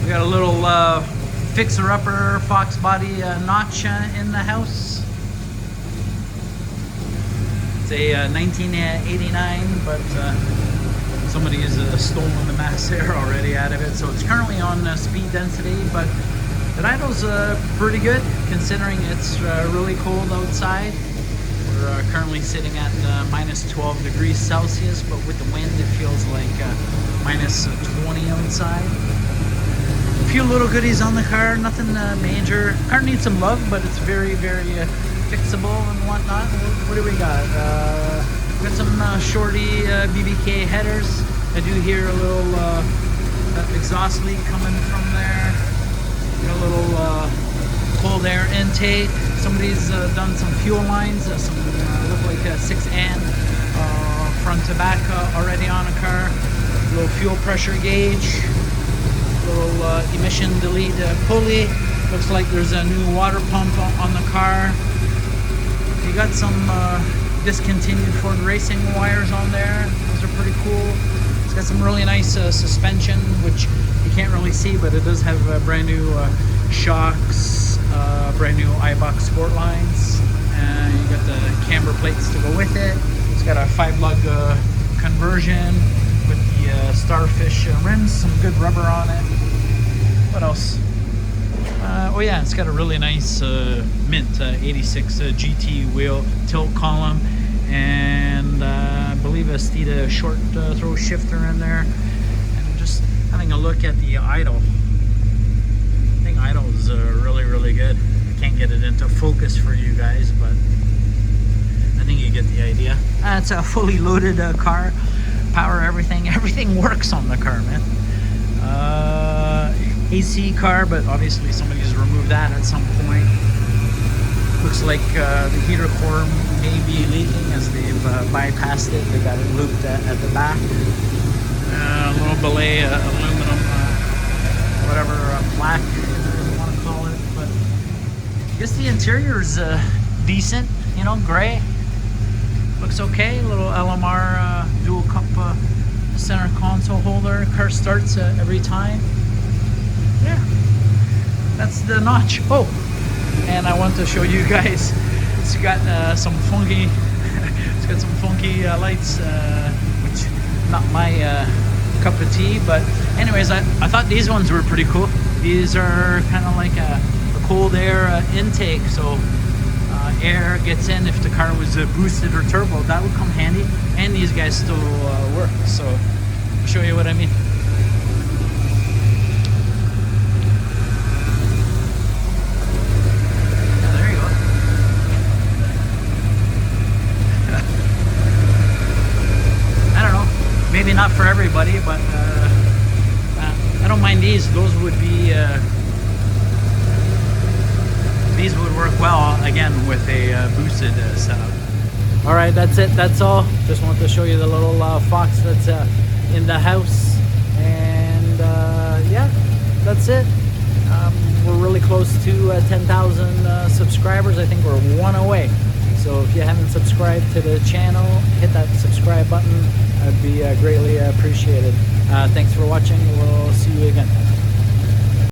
We got a little fixer-upper Foxbody notch in the house. It's a 1989, but somebody has stolen the mass air already out of it. So it's currently on speed density, but the idle's pretty good considering it's really cold outside. We're currently sitting at minus 12 degrees Celsius, but with the wind it feels like minus 20 outside. A few little goodies on the car, nothing major. Car needs some love, but it's very, very fixable and whatnot. What do we got? We got some shorty BBK headers. I do hear a little exhaust leak coming from there. Got a little cold air intake. Somebody's done some fuel lines, some look like a 6 amp front to back already on a car. A little fuel pressure gauge. Little emission delete pulley. Looks like there's a new water pump on the car. You got some discontinued Ford Racing wires on there. Those are pretty cool. It's got some really nice suspension, which you can't really see, but it does have brand new shocks, brand new iBox sport lines. You got the camber plates to go with it. It's got a 5-lug conversion with the Starfish rims, some good rubber on it. What else? Oh yeah, it's got a really nice mint 86 GT wheel tilt column, and I believe a Steeda short throw shifter in there. And just having a look at the idle. I think idle is really, really good. I can't get it into focus for you guys, but I think you get the idea. It's a fully loaded car. Power, everything works on the car, man. AC car, but obviously somebody's removed that at some point. Looks like the heater core may be leaking as they've bypassed it. They got it looped at the back. A little belay aluminum, whatever plaque you want to call it. But I guess the interior is decent, you know, gray. Looks okay. A little LMR dual cup center console holder. Car starts every time. Yeah, that's the notch. Oh, and I want to show you guys. It's got some funky. It's got some funky lights, which not my cup of tea. But anyways, I thought these ones were pretty cool. These are kind of like a cold air intake, so air gets in if the car was boosted or turbo. That would come handy. And these guys still work. So I'll show you what I mean. Maybe not for everybody, but I don't mind these. Those would be these would work well again with a boosted setup. All right, that's it. That's all. Just want to show you the little Fox that's in the house, and yeah, that's it. We're really close to 10,000 subscribers. I think we're one away. So if you haven't subscribed to the channel, hit that subscribe button. That'd be greatly appreciated. Thanks for watching. We'll see you again.